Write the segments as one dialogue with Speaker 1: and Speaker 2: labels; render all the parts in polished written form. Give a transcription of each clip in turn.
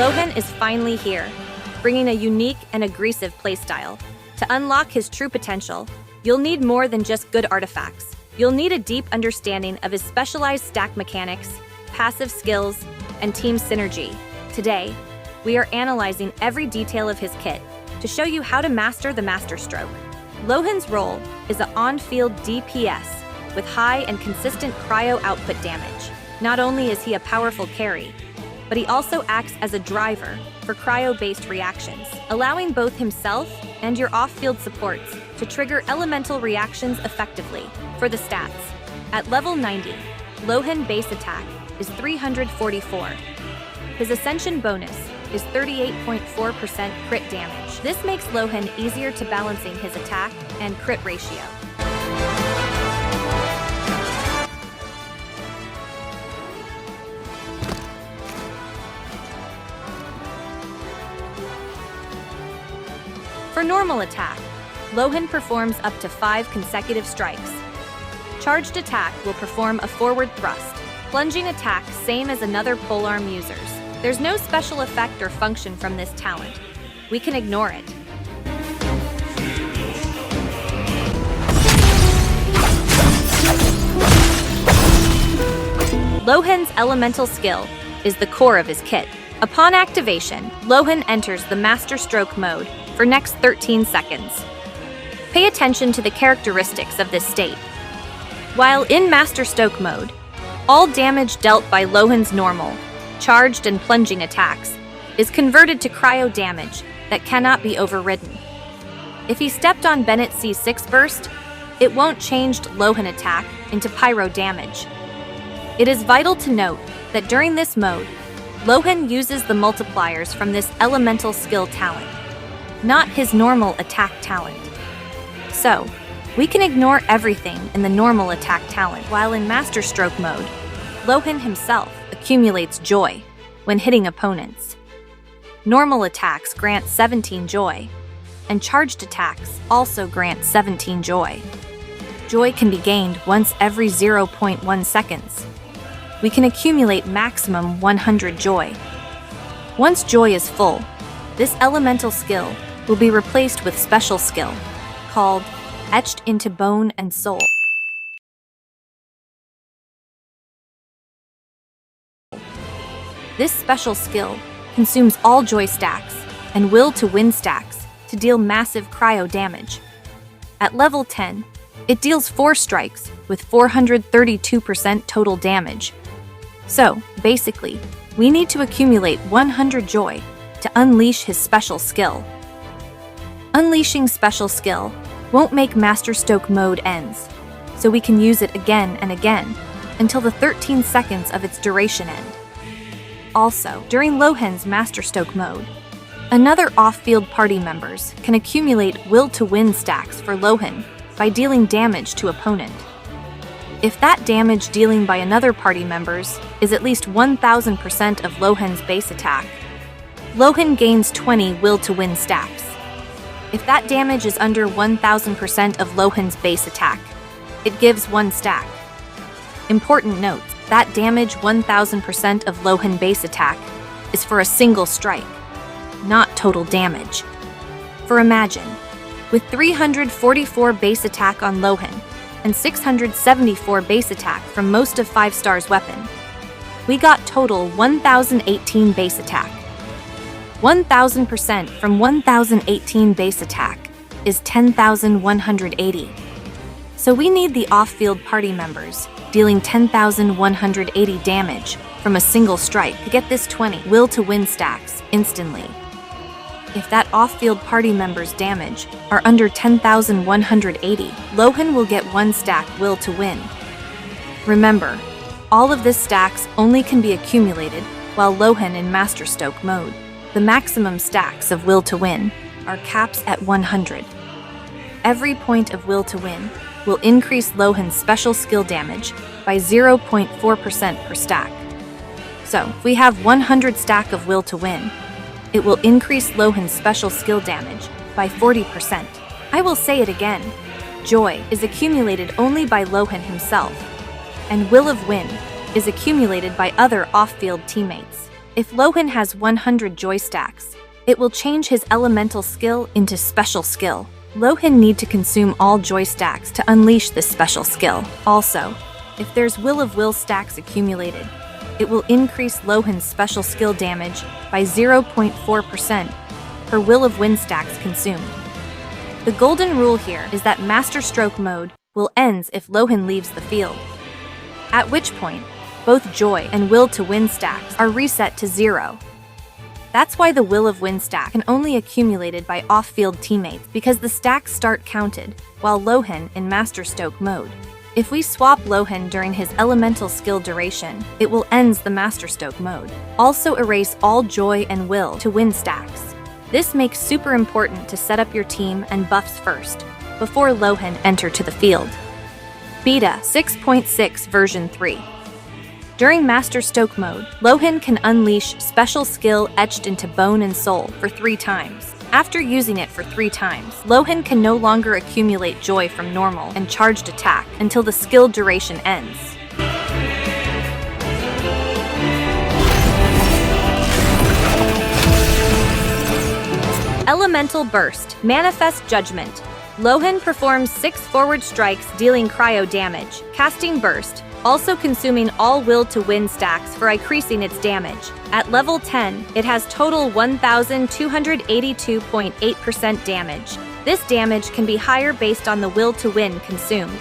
Speaker 1: Lohen is finally here, bringing a unique and aggressive playstyle. To unlock his true potential, you'll need more than just good artifacts. You'll need a deep understanding of his specialized stack mechanics, passive skills, and team synergy. Today, we are analyzing every detail of his kit to show you how to master the Masterstroke. Lohen's role is an on-field DPS with high and consistent cryo output damage. Not only is he a powerful carry, but he also acts as a driver for cryo-based reactions, allowing both himself and your off-field supports to trigger elemental reactions effectively. For the stats, at level 90, Lohen base attack is 344. His Ascension bonus is 38.4% crit damage. This makes Lohen easier to balancing his attack and crit ratio. For normal attack, Lohen performs up to 5 consecutive strikes. Charged attack will perform a forward thrust. Plunging attack same as another polearm users. There's no special effect or function from this talent. We can ignore it. Lohen's elemental skill is the core of his kit. Upon activation, Lohen enters the Masterstroke mode for next 13 seconds. Pay attention to the characteristics of this state. While in Masterstroke mode, all damage dealt by Lohen's normal, charged and plunging attacks is converted to cryo damage that cannot be overridden. If he stepped on Bennett's C6 burst, it won't change Lohen attack into pyro damage. It is vital to note that during this mode, Lohen uses the multipliers from this elemental skill talent, not his normal attack talent. So, we can ignore everything in the normal attack talent, while in Masterstroke mode, Lohen himself accumulates joy when hitting opponents. Normal attacks grant 17 joy, and charged attacks also grant 17 joy. Joy can be gained once every 0.1 seconds. We can accumulate maximum 100 joy. Once joy is full, this elemental skill will be replaced with special skill, called Etched into Bone and Soul. This special skill consumes all joy stacks and will to win stacks to deal massive cryo damage. At level 10, it deals 4 strikes with 432% total damage. So, basically, we need to accumulate 100 joy to unleash his special skill. Unleashing special skill won't make Masterstroke mode ends, so we can use it again and again until the 13 seconds of its duration end. Also, during Lohen's Masterstroke mode, another off-field party members can accumulate Will to Win stacks for Lohen by dealing damage to opponent. If that damage dealing by another party members is at least 1000% of Lohen's base attack, Lohen gains 20 Will to Win stacks. If that damage is under 1000% of Lohen's base attack, it gives 1 stack. Important note, that damage 1000% of Lohen base attack is for a single strike, not total damage. For imagine, with 344 base attack on Lohen and 674 base attack from most of 5 stars weapon, we got total 1018 base attack. 1000% from 1018 base attack is 10,180. So we need the off-field party members dealing 10,180 damage from a single strike to get this 20 Will to Win stacks instantly. If that off-field party member's damage are under 10,180, Lohen will get 1 stack Will to Win. Remember, all of this stacks only can be accumulated while Lohen in Masterstroke mode. The maximum stacks of Will to Win are caps at 100. Every point of Will to Win will increase Lohen's special skill damage by 0.4% per stack. So, if we have 100 stack of Will to Win, it will increase Lohen's special skill damage by 40%. I will say it again, joy is accumulated only by Lohen himself, and Will of Win is accumulated by other off-field teammates. If Lohen has 100 joy stacks, it will change his elemental skill into special skill. Lohen need to consume all joy stacks to unleash this special skill. Also, if there's Will of Will stacks accumulated, it will increase Lohen's special skill damage by 0.4% per Will of Wind stacks consumed. The golden rule here is that Masterstroke mode will end if Lohen leaves the field, at which point both Joy and Will to Win stacks are reset to 0. That's why the Will of Win stack can only accumulated by off-field teammates, because the stacks start counted while Lohen in Masterstroke mode. If we swap Lohen during his elemental skill duration, it will end the Masterstroke mode. Also erase all Joy and Will to Win stacks. This makes super important to set up your team and buffs first, before Lohen enter to the field. Beta 6.6 version 3. During Masterstroke mode, Lohen can unleash special skill etched into bone and soul for 3 times. After using it for 3 times, Lohen can no longer accumulate joy from normal and charged attack until the skill duration ends. Elemental Burst, Manifest Judgment. Lohen performs 6 forward strikes dealing cryo damage, casting Burst, also consuming all Will to Win stacks for increasing its damage. At level 10, it has total 1,282.8% damage. This damage can be higher based on the Will to Win consumed.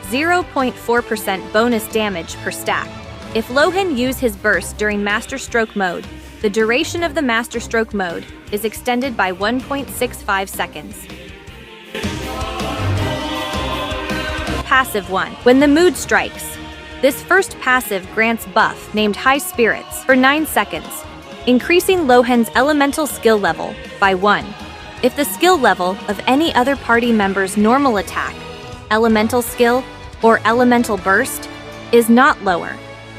Speaker 1: 0.4% bonus damage per stack. If Lohen use his burst during Masterstroke mode, the duration of the Masterstroke mode is extended by 1.65 seconds. Passive 1. When the mood strikes. This first passive grants buff named High Spirits for 9 seconds, increasing Lohen's elemental skill level by 1. If the skill level of any other party member's normal attack, elemental skill, or elemental burst is not lower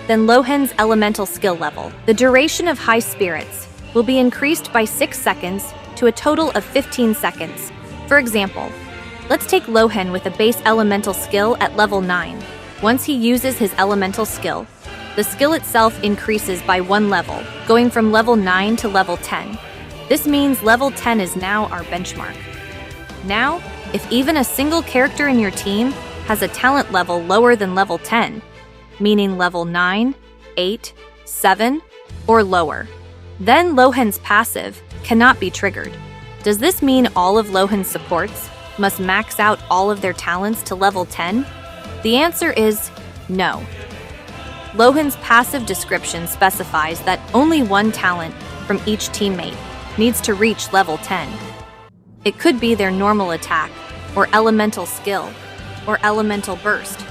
Speaker 1: than Lohen's elemental skill level, the duration of High Spirits will be increased by 6 seconds to a total of 15 seconds. For example, let's take Lohen with a base elemental skill at level 9. Once he uses his elemental skill, the skill itself increases by 1 level, going from level 9 to level 10. This means level 10 is now our benchmark. Now, if even a single character in your team has a talent level lower than level 10, meaning level 9, 8, 7, or lower, then Lohen's passive cannot be triggered. Does this mean all of Lohen's supports must max out all of their talents to level 10? The answer is no. Lohen's passive description specifies that only 1 talent from each teammate needs to reach level 10. It could be their normal attack, or elemental skill, or elemental burst.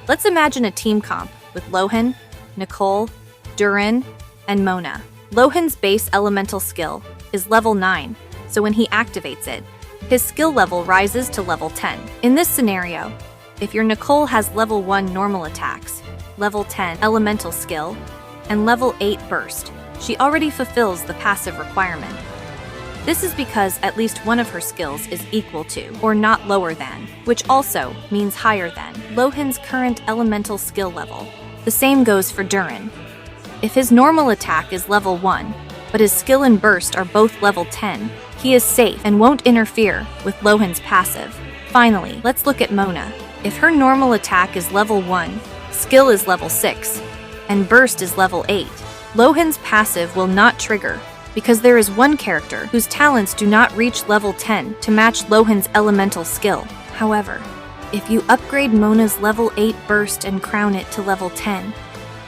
Speaker 1: Let's imagine a team comp with Lohen, Nicole, Durin, and Mona. Lohen's base elemental skill is level 9, so when he activates it, his skill level rises to level 10. In this scenario, if your Nicole has level 1 normal attacks, level 10 elemental skill, and level 8 burst, she already fulfills the passive requirement. This is because at least one of her skills is equal to, or not lower than, which also means higher than, Lohen's current elemental skill level. The same goes for Durin. If his normal attack is level 1, but his skill and burst are both level 10, he is safe and won't interfere with Lohen's passive. Finally, let's look at Mona. If her normal attack is level 1, skill is level 6, and burst is level 8, Lohen's passive will not trigger, because there is one character whose talents do not reach level 10 to match Lohen's elemental skill. However, if you upgrade Mona's level 8 burst and crown it to level 10,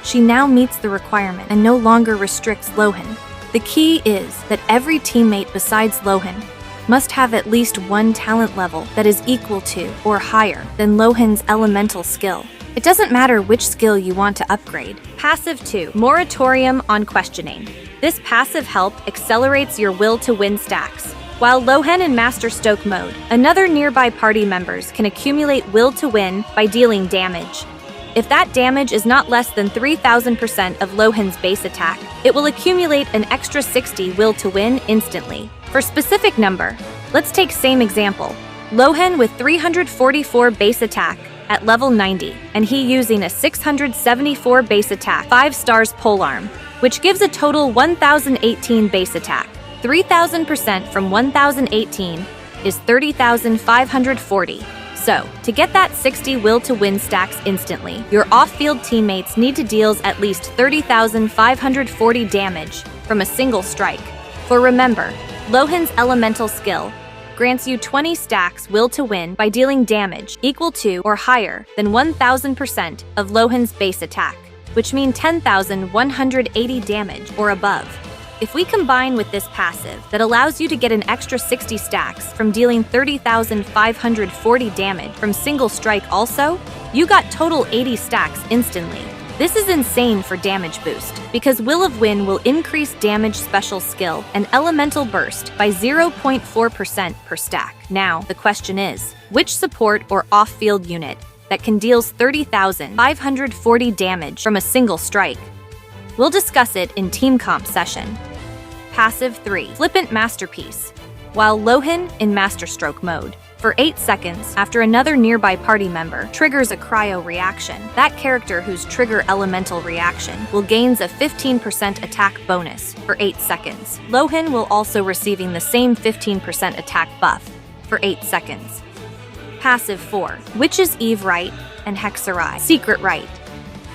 Speaker 1: she now meets the requirement and no longer restricts Lohen. The key is that every teammate besides Lohen must have at least 1 talent level that is equal to or higher than Lohen's elemental skill. It doesn't matter which skill you want to upgrade. Passive 2. Moratorium on Questioning. This passive help accelerates your Will to Win stacks. While Lohen in Masterstroke mode, another nearby party members can accumulate Will to Win by dealing damage. If that damage is not less than 3,000% of Lohen's base attack, it will accumulate an extra 60 Will to Win instantly. For specific number, let's take same example. Lohen with 344 base attack at level 90, and he using a 674 base attack, 5 stars polearm. which gives a total 1018 base attack. 3000% from 1018 is 30,540. So, to get that 60 will to win stacks instantly, your off-field teammates need to deal at least 30,540 damage from a single strike. For remember, Lohen's elemental skill grants you 20 stacks will to win by dealing damage equal to or higher than 1000% of Lohen's base attack, which means 10,180 damage or above. If we combine with this passive that allows you to get an extra 60 stacks from dealing 30,540 damage from single strike also, you got total 80 stacks instantly. This is insane for damage boost, because Will of Win will increase damage special skill and elemental burst by 0.4% per stack. Now, the question is, which support or off-field unit that can deal 30,540 damage from a single strike? We'll discuss it in Teamcomp session. Passive 3, Flippant Masterpiece. While Lohen in MASTERSTROKE mode, for 8 seconds after another nearby party member triggers a cryo reaction, that character whose trigger elemental reaction will gains a 15% attack bonus for 8 seconds. Lohen will also receiving the same 15% attack buff for 8 seconds. Passive 4, Witch's Eve Rite and Hexerei Secret Rite.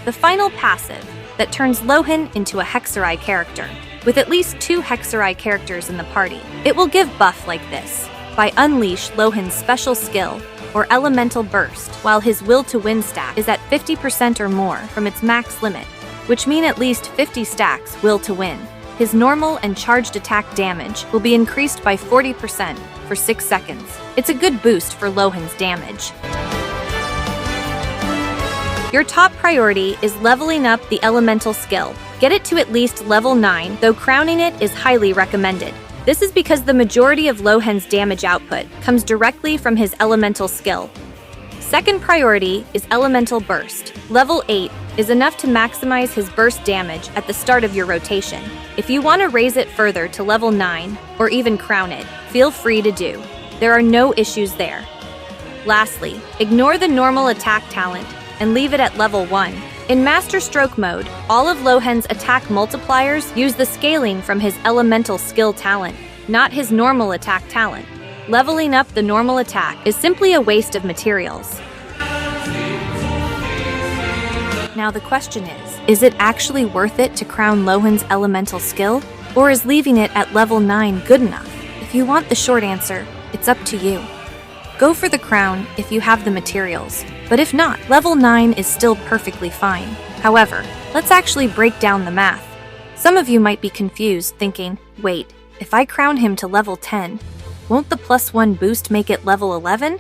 Speaker 1: The final passive that turns Lohen into a Hexerei character. With at least 2 Hexerei characters in the party, it will give buff like this. By unleash Lohen's special skill or elemental burst while his will to win stack is at 50% or more from its max limit, which mean at least 50 stacks will to win. His normal and charged attack damage will be increased by 40% for 6 seconds. It's a good boost for Lohen's damage. Your top priority is leveling up the elemental skill. Get it to at least level 9, though crowning it is highly recommended. This is because the majority of Lohen's damage output comes directly from his elemental skill. Second priority is elemental burst. Level 8 is enough to maximize his burst damage at the start of your rotation. If you want to raise it further to level 9 or even crown it, feel free to do. There are no issues there. Lastly, ignore the normal attack talent and leave it at level 1. In MASTERSTROKE mode, all of Lohen's attack multipliers use the scaling from his elemental skill talent, not his normal attack talent. Leveling up the normal attack is simply a waste of materials. Now the question is it actually worth it to crown Lohen's elemental skill, or is leaving it at level 9 good enough? If you want the short answer, it's up to you. Go for the crown if you have the materials, but if not, level 9 is still perfectly fine. However, let's actually break down the math. Some of you might be confused, thinking, wait, if I crown him to level 10, won't the +1 boost make it level 11?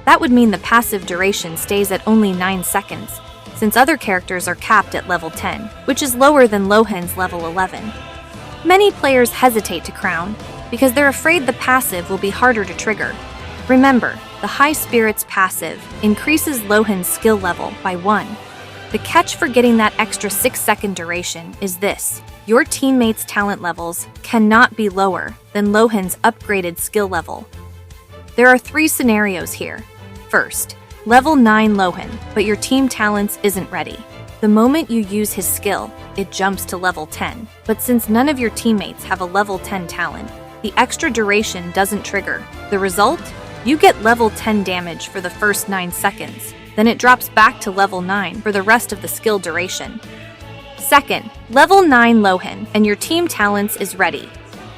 Speaker 1: That would mean the passive duration stays at only 9 seconds, since other characters are capped at level 10, which is lower than Lohen's level 11. Many players hesitate to crown, because they're afraid the passive will be harder to trigger. Remember, the High Spirits passive increases Lohen's skill level by 1. The catch for getting that extra 6-second duration is this: your teammates' talent levels cannot be lower than Lohen's upgraded skill level. There are 3 scenarios here. First, level 9 Lohen, but your team talents isn't ready. The moment you use his skill, it jumps to level 10. But since none of your teammates have a level 10 talent, the extra duration doesn't trigger. The result? You get level 10 damage for the first 9 seconds. Then it drops back to level 9 for the rest of the skill duration. Second, level 9 Lohen, and your team talents is ready.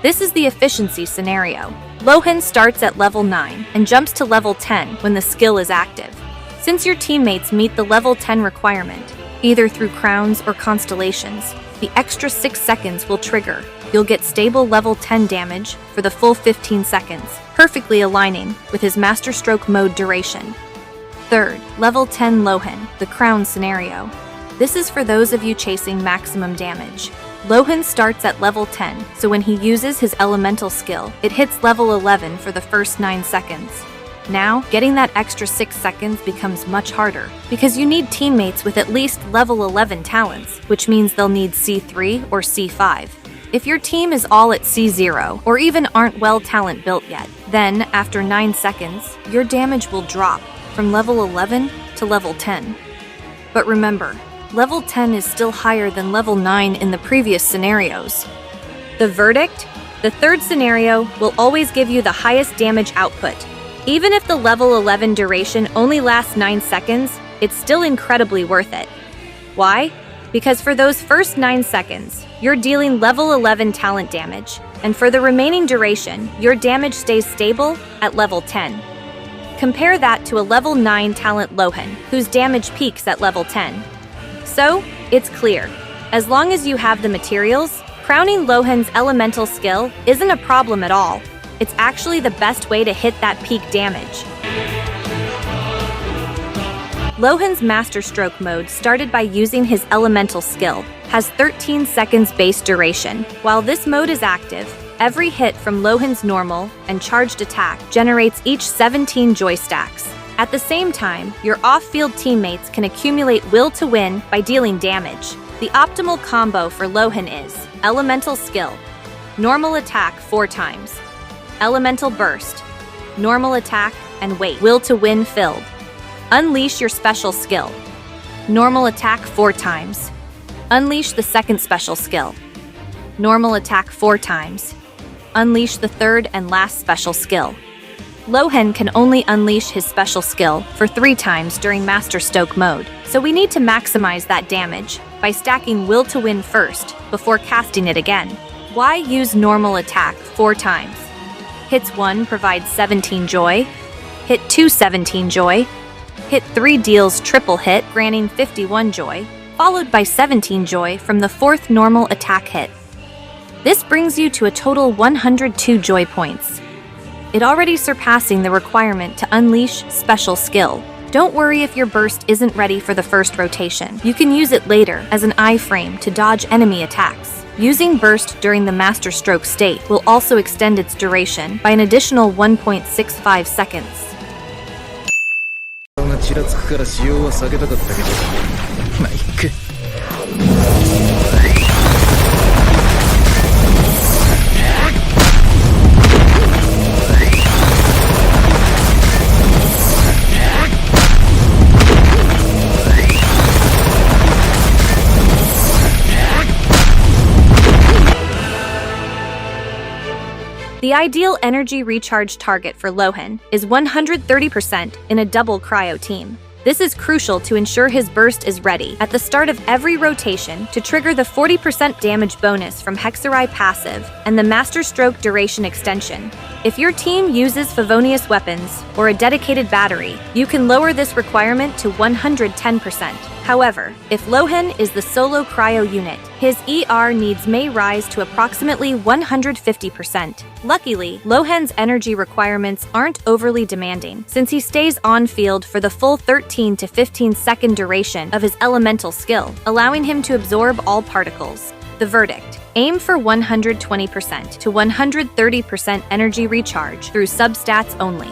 Speaker 1: This is the efficiency scenario. Lohen starts at level 9 and jumps to level 10 when the skill is active. Since your teammates meet the level 10 requirement, either through crowns or constellations, the extra 6 seconds will trigger. You'll get stable level 10 damage for the full 15 seconds, perfectly aligning with his MASTERSTROKE mode duration. Third, level 10 Lohen, the crown scenario. This is for those of you chasing maximum damage. Lohen starts at level 10, so when he uses his elemental skill, it hits level 11 for the first 9 seconds. Now, getting that extra 6 seconds becomes much harder, because you need teammates with at least level 11 talents, which means they'll need C3 or C5. If your team is all at C0, or even aren't well talent built yet, then, after 9 seconds, your damage will drop from level 11 to level 10. But remember, level 10 is still higher than level 9 in the previous scenarios. The verdict? The third scenario will always give you the highest damage output. Even if the level 11 duration only lasts 9 seconds, it's still incredibly worth it. Why? Because for those first 9 seconds, you're dealing level 11 talent damage, and for the remaining duration, your damage stays stable at level 10. Compare that to a level 9 talent Lohen, whose damage peaks at level 10. So, it's clear. As long as you have the materials, crowning Lohen's elemental skill isn't a problem at all. It's actually the best way to hit that peak damage. Lohen's Masterstroke mode, started by using his elemental skill, has 13 seconds base duration. While this mode is active, every hit from Lohen's normal and charged attack generates each 17 joy stacks. At the same time, your off-field teammates can accumulate will to win by dealing damage. The optimal combo for Lohen is elemental skill, normal attack 4 times, elemental burst, normal attack, and wait, will to win filled. Unleash your special skill. Normal attack 4 times. Unleash the second special skill. Normal attack 4 times. Unleash the third and last special skill. Lohen can only unleash his special skill for 3 times during Masterstroke mode, so we need to maximize that damage by stacking will to win first before casting it again. Why use normal attack 4 times? Hits 1 provides 17 joy, hit 2 17 joy, hit 3 deals triple hit, granting 51 joy, followed by 17 joy from the 4th normal attack hit. This brings you to a total 102 joy points. It already surpassing the requirement to unleash special skill. Don't worry if your burst isn't ready for the first rotation. You can use it later as an iframe to dodge enemy attacks. Using burst during the Masterstroke state will also extend its duration by an additional 1.65 seconds.
Speaker 2: ちらつくから使用は避けたかったけど、まあいっか。
Speaker 1: The ideal energy recharge target for Lohen is 130% in a double cryo team. This is crucial to ensure his burst is ready at the start of every rotation to trigger the 40% damage bonus from Hexerei passive and the Masterstroke duration extension. If your team uses Favonius weapons or a dedicated battery, you can lower this requirement to 110%. However, if Lohen is the solo cryo unit, his ER needs may rise to approximately 150%. Luckily, Lohen's energy requirements aren't overly demanding, since he stays on field for the full 13 to 15 second duration of his elemental skill, allowing him to absorb all particles. The verdict: aim for 120% to 130% energy recharge through substats only.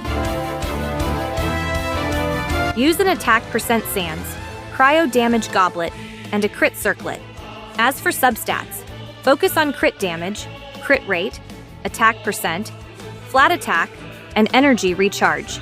Speaker 1: Use an attack percent sands, cryo damage goblet, and a crit circlet. As for substats, focus on crit damage, crit rate, attack percent, flat attack, and energy recharge.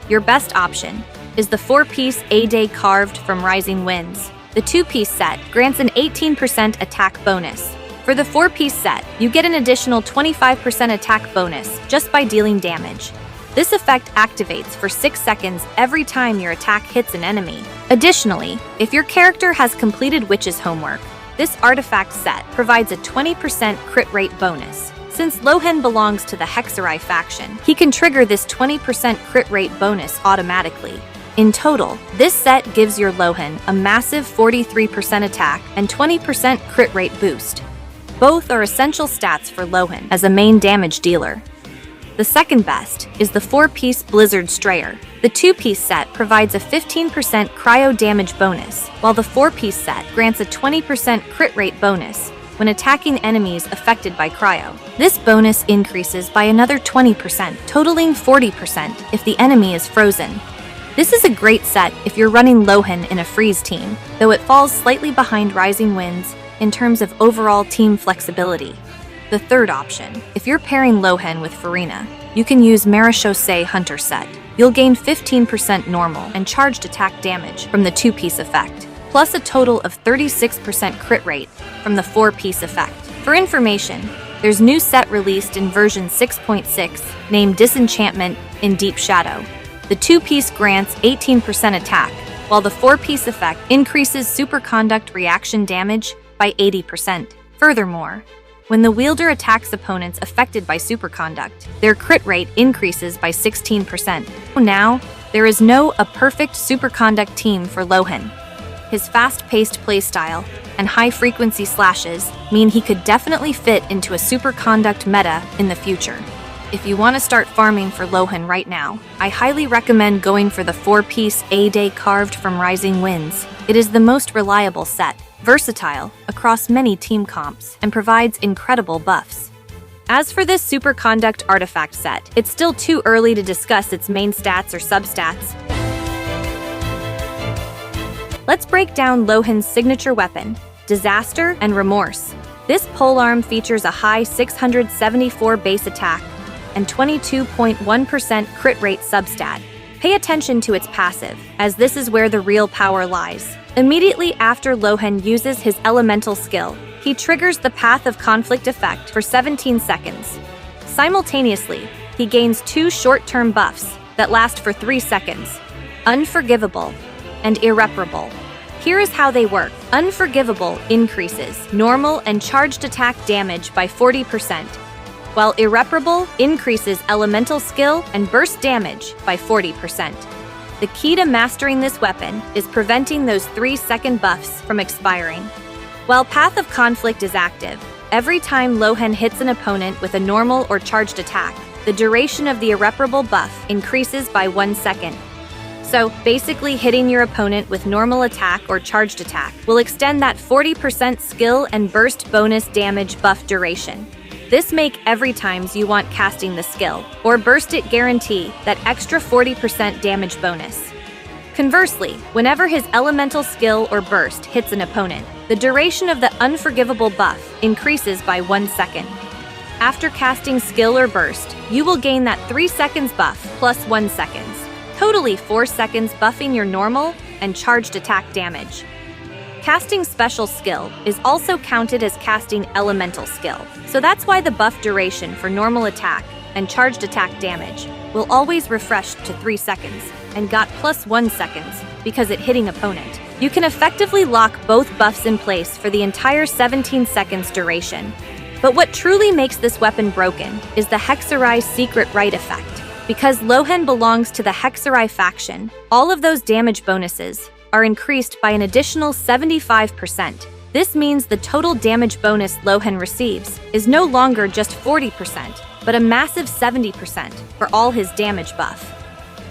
Speaker 1: Your best option is the 4-piece A-Day carved from Rising Winds. The 2-piece set grants an 18% attack bonus. For the 4-piece set, you get an additional 25% attack bonus just by dealing damage. This effect activates for 6 seconds every time your attack hits an enemy. Additionally, if your character has completed Witch's homework, this artifact set provides a 20% crit rate bonus. Since Lohen belongs to the Hexerei faction, he can trigger this 20% crit rate bonus automatically. In total, this set gives your Lohen a massive 43% attack and 20% crit rate boost. Both are essential stats for Lohen as a main damage dealer. The second best is the 4-piece Blizzard Strayer. The 2-piece set provides a 15% cryo damage bonus, while the 4-piece set grants a 20% crit rate bonus when attacking enemies affected by cryo. This bonus increases by another 20%, totaling 40% if the enemy is frozen. This is a great set if you're running Lohen in a freeze team, though it falls slightly behind Rising Winds in terms of overall team flexibility. The third option, if you're pairing Lohen with Farina, you can use Marechaussee Hunter set. You'll gain 15% normal and charged attack damage from the 2-piece effect. plus a total of 36% crit rate from the 4-piece effect. For information, there's new set released in version 6.6 named Disenchantment in Deep Shadow. The 2-piece grants 18% attack, while the 4-piece effect increases superconduct reaction damage by 80%. Furthermore, when the wielder attacks opponents affected by superconduct, their crit rate increases by 16%. Now, there is a perfect superconduct team for Lohen. His fast-paced playstyle and high-frequency slashes mean he could definitely fit into a superconduct meta in the future. If you want to start farming for Lohen right now, I highly recommend going for the 4-piece A-Day carved from Rising Winds. It is the most reliable set, versatile across many team comps, and provides incredible buffs. As for this superconduct artifact set, it's still too early to discuss its main stats or substats. Let's break down Lohen's signature weapon, Disaster and Remorse. This polearm features a high 674 base attack and 22.1% crit rate substat. Pay attention to its passive, as this is where the real power lies. Immediately after Lohen uses his elemental skill, he triggers the Path of Conflict effect for 17 seconds. Simultaneously, he gains 2 short-term buffs that last for 3 seconds: Unforgivable and Irreparable. Here is how they work. Unforgivable increases normal and charged attack damage by 40%, while Irreparable increases elemental skill and burst damage by 40%. The key to mastering this weapon is preventing those 3-second buffs from expiring. While Path of Conflict is active, every time Lohen hits an opponent with a normal or charged attack, the duration of the Irreparable buff increases by 1 second. So, basically hitting your opponent with normal attack or charged attack will extend that 40% skill and burst bonus damage buff duration. This make every times you want casting the skill or burst it guarantee that extra 40% damage bonus. Conversely, whenever his elemental skill or burst hits an opponent, the duration of the Unforgivable buff increases by 1 second. After casting skill or burst, you will gain that 3 seconds buff plus 1 seconds, totally 4 seconds buffing your normal and charged attack damage. Casting special skill is also counted as casting elemental skill, so that's why the buff duration for normal attack and charged attack damage will always refresh to 3 seconds and got plus 1 seconds because it hitting opponent. You can effectively lock both buffs in place for the entire 17 seconds duration. But what truly makes this weapon broken is the Hexerei Secret Right effect. Because Lohen belongs to the Hexerei faction, all of those damage bonuses are increased by an additional 75%. This means the total damage bonus Lohen receives is no longer just 40%, but a massive 70% for all his damage buff.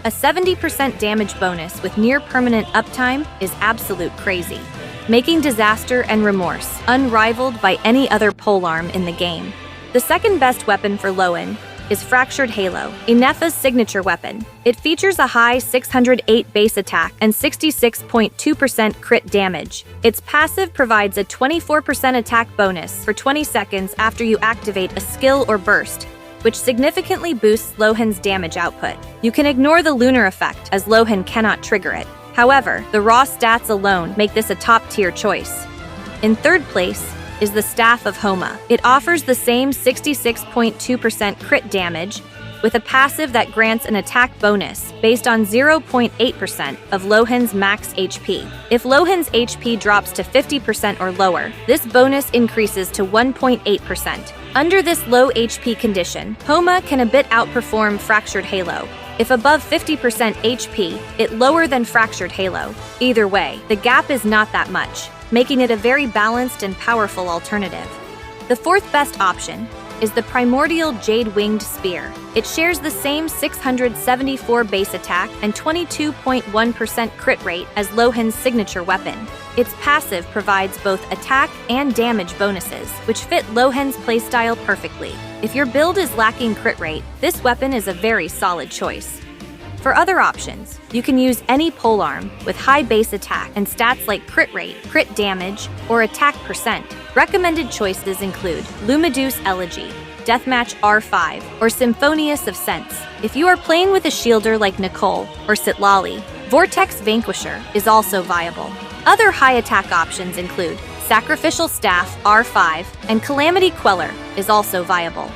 Speaker 1: A 70% damage bonus with near-permanent uptime is absolute crazy, making Disaster and Remorse unrivaled by any other polearm in the game. The second best weapon for Lohen is Fractured Halo, Ineffa's signature weapon. It features a high 608 base attack and 66.2% crit damage. Its passive provides a 24% attack bonus for 20 seconds after you activate a skill or burst, which significantly boosts Lohen's damage output. You can ignore the lunar effect, as Lohen cannot trigger it. However, the raw stats alone make this a top-tier choice. In third place is the Staff of Homa. It offers the same 66.2% crit damage with a passive that grants an attack bonus based on 0.8% of Lohen's max HP. If Lohen's HP drops to 50% or lower, this bonus increases to 1.8%. Under this low HP condition, Homa can a bit outperform Fractured Halo. If above 50% HP, it lower than Fractured Halo. Either way, the gap is not that much, making it a very balanced and powerful alternative. The fourth best option is the Primordial Jade-Winged Spear. It shares the same 674 base attack and 22.1% crit rate as Lohen's signature weapon. Its passive provides both attack and damage bonuses, which fit Lohen's playstyle perfectly. If your build is lacking crit rate, this weapon is a very solid choice. For other options, you can use any polearm with high base attack and stats like crit rate, crit damage, or attack percent. Recommended choices include Lumidu's Elegy, Deathmatch R5, or Symphonious of Sense. If you are playing with a shielder like Nicole or Sitlali, Vortex Vanquisher is also viable. Other high attack options include Sacrificial Staff R5 and Calamity Queller is also viable.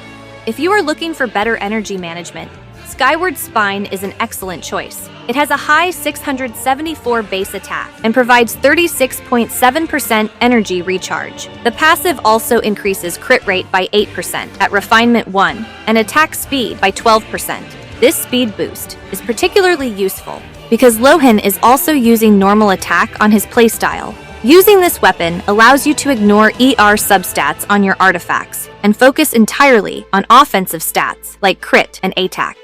Speaker 1: If you are looking for better energy management, Skyward Spine is an excellent choice. It has a high 674 base attack and provides 36.7% energy recharge. The passive also increases crit rate by 8% at Refinement 1 and attack speed by 12%. This speed boost is particularly useful because Lohen is also using normal attack on his playstyle. Using this weapon allows you to ignore ER substats on your artifacts and focus entirely on offensive stats like crit and ATAC.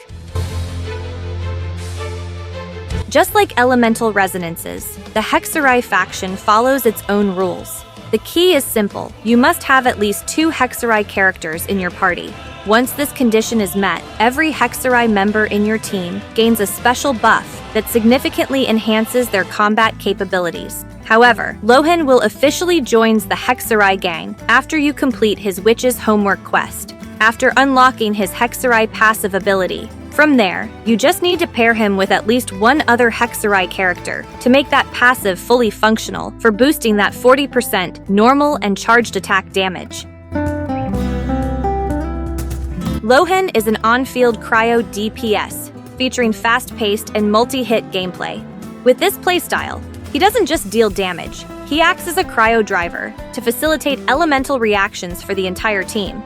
Speaker 1: Just like elemental resonances, the Hexerei faction follows its own rules. The key is simple. You must have at least 2 Hexerei characters in your party. Once this condition is met, every Hexerei member in your team gains a special buff that significantly enhances their combat capabilities. However, Lohen will officially join the Hexerei gang after you complete his Witch's Homework quest, after unlocking his Hexerei passive ability. From there, you just need to pair him with at least one other Hexerei character to make that passive fully functional for boosting that 40% normal and charged attack damage. Lohen is an on-field Cryo DPS, featuring fast-paced and multi-hit gameplay. With this playstyle, he doesn't just deal damage, he acts as a Cryo Driver to facilitate elemental reactions for the entire team.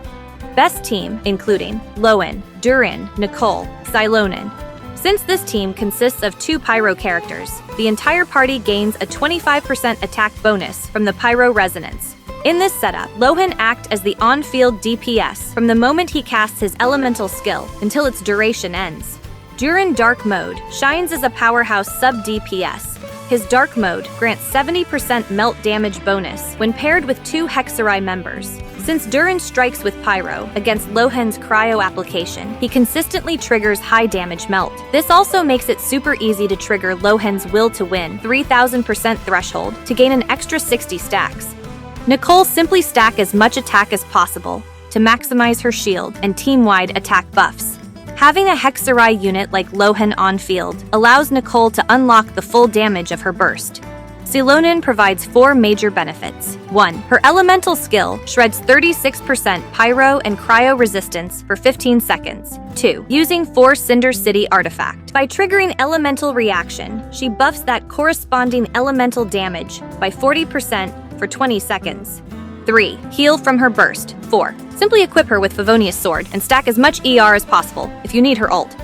Speaker 1: Best team including Lohen, Durin, Nicole, Silonen. Since this team consists of 2 Pyro characters, the entire party gains a 25% attack bonus from the Pyro Resonance. In this setup, Lohen acts as the on-field DPS from the moment he casts his elemental skill until its duration ends. Durin Dark Mode shines as a powerhouse sub-DPS. His Dark Mode grants 70% melt damage bonus when paired with 2 Hexerei members. Since Durin strikes with Pyro against Lohen's Cryo application, he consistently triggers high damage melt. This also makes it super easy to trigger Lohen's Will to Win 3000% threshold to gain an extra 60 stacks. Nicole simply stack as much attack as possible to maximize her shield and team-wide attack buffs. Having a Hexerei unit like Lohen on field allows Nicole to unlock the full damage of her burst. Silonen provides 4 major benefits. 1. Her elemental skill shreds 36% pyro and cryo resistance for 15 seconds. 2. Using 4 Cinder City artifact. By triggering elemental reaction, she buffs that corresponding elemental damage by 40% for 20 seconds. 3. Heal from her burst. 4. Simply equip her with Favonius Sword and stack as much ER as possible if you need her ult.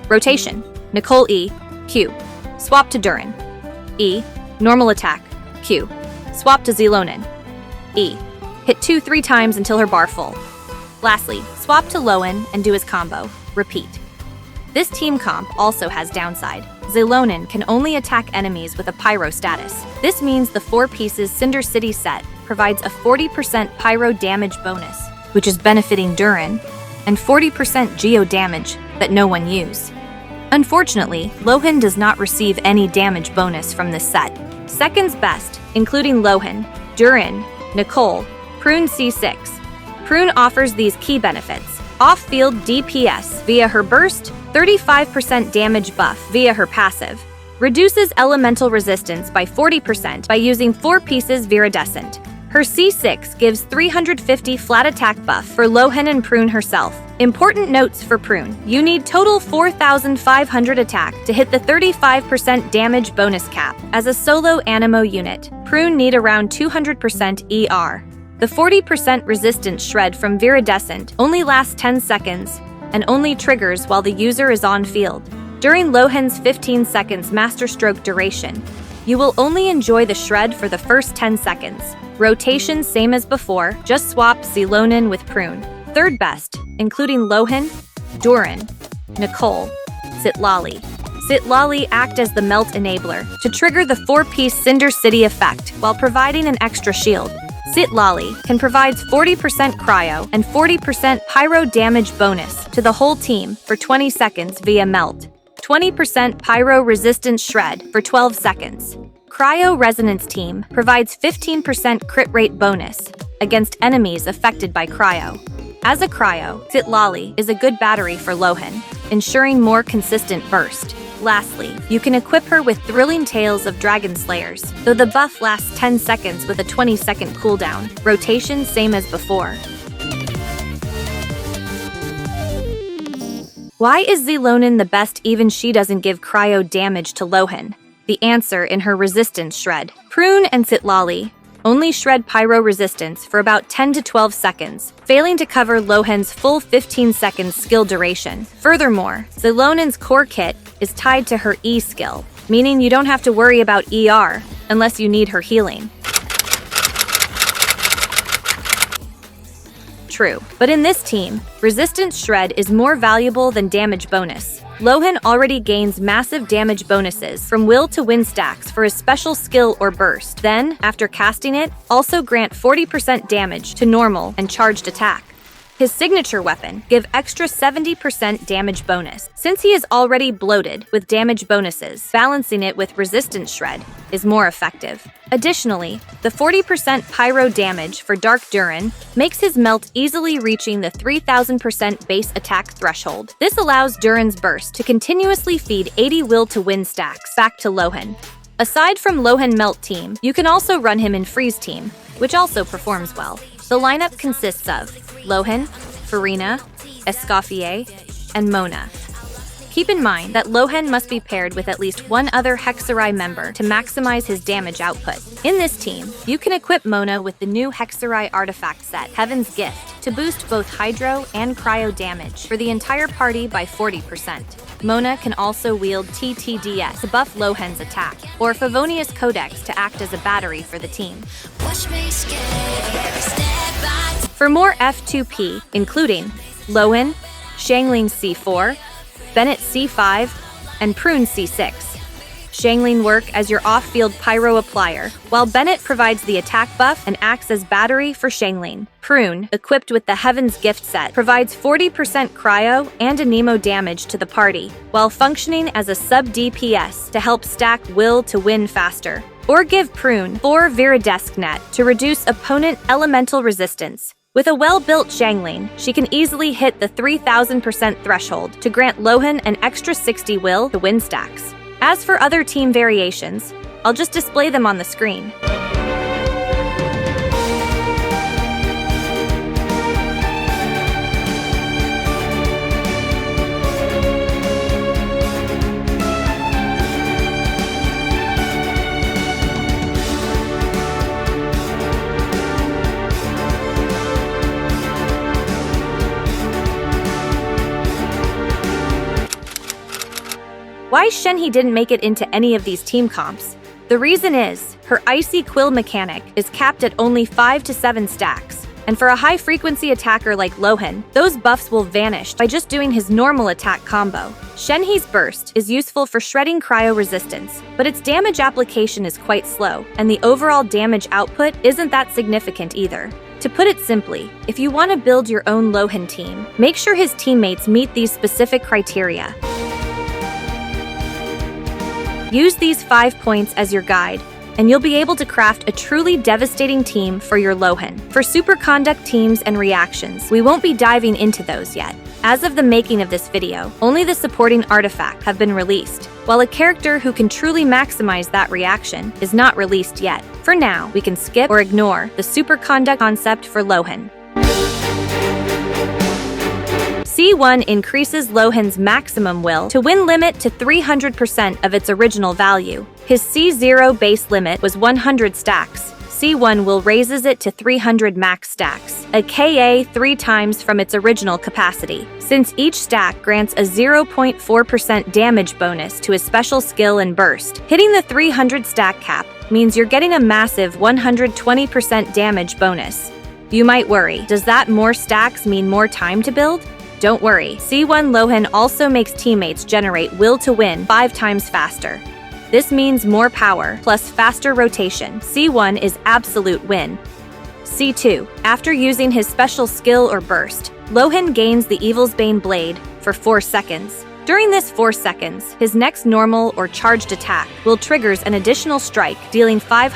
Speaker 1: Rotation. Nicole E. Q. Swap to Durin. E. Normal attack. Q. Swap to Zilonen. E. Hit 2-3 times until her bar full. Lastly, swap to Lohen and do his combo. Repeat. This team comp also has downside. Zilonen can only attack enemies with a pyro status. This means the 4 pieces Cinder City set provides a 40% pyro damage bonus, which is benefiting Durin, and 40% geo damage that no one use. Unfortunately, Lohen does not receive any damage bonus from this set. Seconds best, including Lohen, Durin, Nicole, Prune C6. Prune offers these key benefits: off-field DPS via her burst, 35% damage buff via her passive, reduces elemental resistance by 40% by using 4 pieces Viridescent. Her C6 gives 350 flat attack buff for Lohen and Prune herself. Important notes for Prune: you need total 4,500 attack to hit the 35% damage bonus cap. As a solo animo unit, Prune need around 200% ER. The 40% resistance shred from Viridescent only lasts 10 seconds and only triggers while the user is on field. During Lohen's 15 seconds masterstroke duration, you will only enjoy the shred for the first 10 seconds. Rotation same as before, just swap Zilonen with Prune. Third best, including Lohen, Durin, Nicole, Sitlali. Sitlali act as the melt enabler to trigger the 4-piece Cinder City effect while providing an extra shield. Sitlali can provide 40% cryo and 40% pyro damage bonus to the whole team for 20 seconds via melt. 20% pyro resistance shred for 12 seconds. Cryo Resonance Team provides 15% crit rate bonus against enemies affected by cryo. As a cryo, Sitlali is a good battery for Lohen, ensuring more consistent burst. Lastly, you can equip her with Thrilling Tales of Dragon Slayers, though the buff lasts 10 seconds with a 20-second cooldown. Rotation same as before. Why is Lohen the best even she doesn't give cryo damage to Lohen? The answer in her resistance shred. Prune and Sitlali only shred pyro resistance for about 10 to 12 seconds, failing to cover Lohen's full 15-second skill duration. Furthermore, Lohen's core kit is tied to her E skill, meaning you don't have to worry about ER unless you need her healing. True, but in this team, resistance shred is more valuable than damage bonus. Lohen already gains massive damage bonuses from will to win stacks for his special skill or burst. Then, after casting it, also grant 40% damage to normal and charged attack. His signature weapon give extra 70% damage bonus. Since he is already bloated with damage bonuses, balancing it with resistance shred is more effective. Additionally, the 40% pyro damage for Dark Durin makes his melt easily reaching the 3000% base attack threshold. This allows Durin's burst to continuously feed 80 will to win stacks back to Lohen. Aside from Lohen melt team, you can also run him in freeze team, which also performs well. The lineup consists of Lohen, Farina, Escoffier, and Mona. Keep in mind that Lohen must be paired with at least one other Hexerei member to maximize his damage output. In this team, you can equip Mona with the new Hexerei artifact set, Heaven's Gift, to boost both Hydro and Cryo damage for the entire party by 40%. Mona can also wield TTDS to buff Lohen's attack, or Favonius Codex to act as a battery for the team. For more F2P, including Lohen, Xiangling C4, Bennett C5, and Prune C6. Xiangling work as your off-field pyro applier, while Bennett provides the attack buff and acts as battery for Xiangling. Prune, equipped with the Heaven's Gift set, provides 40% cryo and anemo damage to the party, while functioning as a sub-DPS to help stack will to win faster. Or give Prune 4 Viridesque net to reduce opponent elemental resistance. With a well-built Xiangling, she can easily hit the 3000% threshold to grant Lohen an extra 60 will to win stacks. As for other team variations, I'll just display them on the screen. Why Shenhe didn't make it into any of these team comps? The reason is, her Icy Quill mechanic is capped at only 5 to 7 stacks, and for a high-frequency attacker like Lohen, those buffs will vanish by just doing his normal attack combo. Shenhe's burst is useful for shredding cryo resistance, but its damage application is quite slow, and the overall damage output isn't that significant either. To put it simply, if you want to build your own Lohen team, make sure his teammates meet these specific criteria. Use these 5 points as your guide, and you'll be able to craft a truly devastating team for your Lohen. For superconduct teams and reactions, we won't be diving into those yet. As of the making of this video, only the supporting artifacts have been released, while a character who can truly maximize that reaction is not released yet. For now, we can skip or ignore the superconduct concept for Lohen. C1 increases Lohen's maximum will to win limit to 300% of its original value. His C0 base limit was 100 stacks. C1 will raises it to 300 max stacks, aka 3 times from its original capacity, since each stack grants a 0.4% damage bonus to his special skill and burst. Hitting the 300 stack cap means you're getting a massive 120% damage bonus. You might worry, does that more stacks mean more time to build? Don't worry, C1 Lohen also makes teammates generate will to win 5 times faster. This means more power plus faster rotation. C1 is absolute win. C2. After using his special skill or burst, Lohen gains the Evil's Bane Blade for 4 seconds. During this 4 seconds, his next normal or charged attack will triggers an additional strike, dealing 500%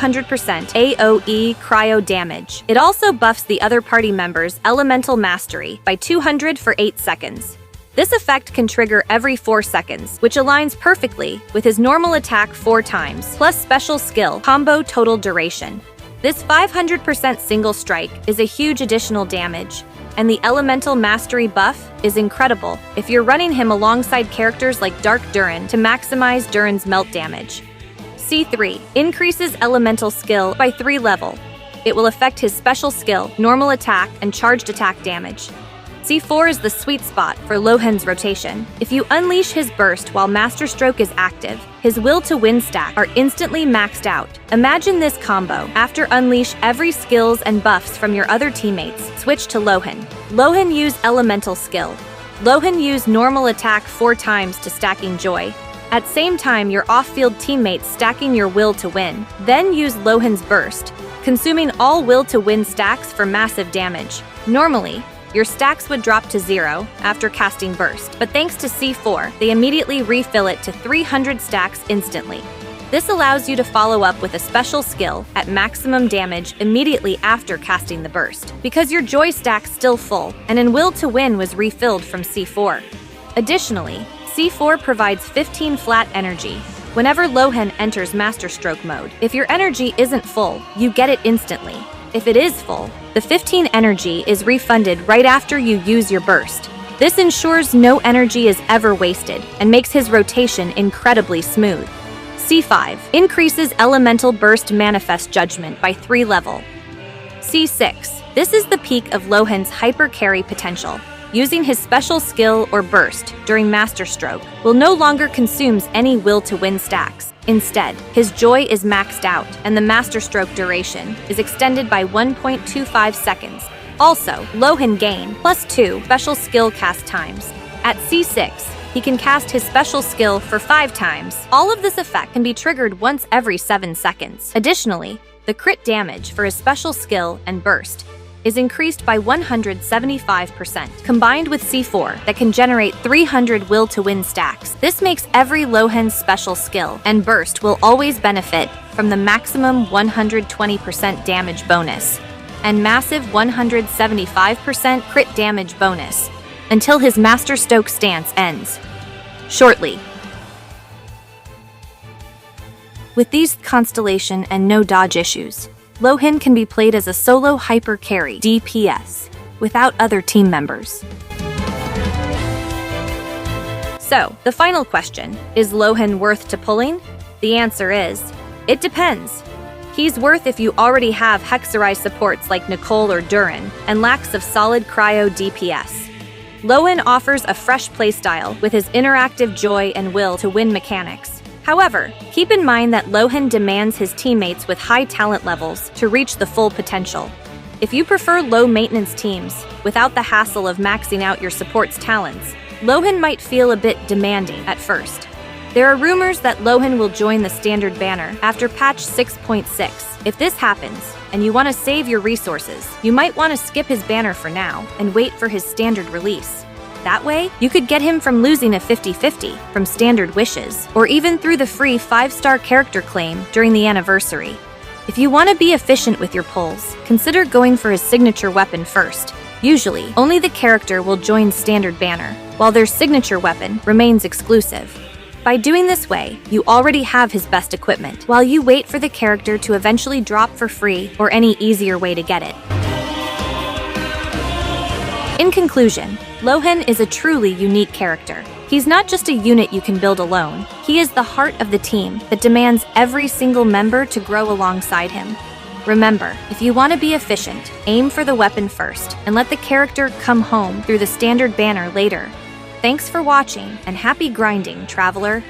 Speaker 1: AoE cryo damage. It also buffs the other party members' elemental mastery by 200 for 8 seconds. This effect can trigger every 4 seconds, which aligns perfectly with his normal attack 4 times, plus special skill, combo total duration. This 500% single strike is a huge additional damage, and the elemental mastery buff is incredible if you're running him alongside characters like Dark Durin to maximize Durin's melt damage. C3 increases elemental skill by 3 level. It will affect his special skill, normal attack, and charged attack damage. C4 is the sweet spot for Lohen's rotation. If you unleash his burst while Masterstroke is active, his will to win stack are instantly maxed out. Imagine this combo. After unleash every skills and buffs from your other teammates, switch to Lohen. Lohen use elemental skill. Lohen use normal attack 4 times to stacking joy. At same time, your off-field teammates stacking your will to win. Then use Lohen's burst, consuming all will to win stacks for massive damage. Normally, your stacks would drop to 0 after casting burst, but thanks to C4, they immediately refill it to 300 stacks instantly. This allows you to follow up with a special skill at maximum damage immediately after casting the burst, because your joy stack's still full, and in will to win was refilled from C4. Additionally, C4 provides 15 flat energy whenever Lohen enters Masterstroke mode. If your energy isn't full, you get it instantly. If it is full, the 15 energy is refunded right after you use your burst. This ensures no energy is ever wasted and makes his rotation incredibly smooth. C5 increases elemental burst manifest judgment by 3 level. C6. This is the peak of Lohen's hyper carry potential. Using his special skill or burst during Masterstroke will no longer consumes any will to win stacks. Instead, his joy is maxed out and the Masterstroke duration is extended by 1.25 seconds. Also, Lohen gain +2 special skill cast times. At C6, he can cast his special skill for 5 times. All of this effect can be triggered once every 7 seconds. Additionally, the crit damage for his special skill and burst is increased by 175%, combined with C4 that can generate 300 will to win stacks. This makes every Lohen's special skill and burst will always benefit from the maximum 120% damage bonus and massive 175% crit damage bonus until his Masterstroke stance ends shortly. With these Constellation and no dodge issues, Lohen can be played as a solo hyper carry DPS without other team members. So, the final question, is Lohen worth to pulling? The answer is, it depends. He's worth if you already have Hexerei supports like Nicole or Durin and lacks of solid Cryo DPS. Lohen offers a fresh playstyle with his interactive joy and will to win mechanics. However, keep in mind that Lohen demands his teammates with high talent levels to reach the full potential. If you prefer low-maintenance teams without the hassle of maxing out your support's talents, Lohen might feel a bit demanding at first. There are rumors that Lohen will join the standard banner after patch 6.6. If this happens, and you want to save your resources, you might want to skip his banner for now and wait for his standard release. That way, you could get him from losing a 50-50 from standard wishes, or even through the free 5-star character claim during the anniversary. If you want to be efficient with your pulls, consider going for his signature weapon first. Usually, only the character will join standard banner, while their signature weapon remains exclusive. By doing this way, you already have his best equipment, while you wait for the character to eventually drop for free or any easier way to get it. In conclusion, Lohen is a truly unique character. He's not just a unit you can build alone. He is the heart of the team that demands every single member to grow alongside him. Remember, if you want to be efficient, aim for the weapon first and let the character come home through the standard banner later. Thanks for watching and happy grinding, traveler.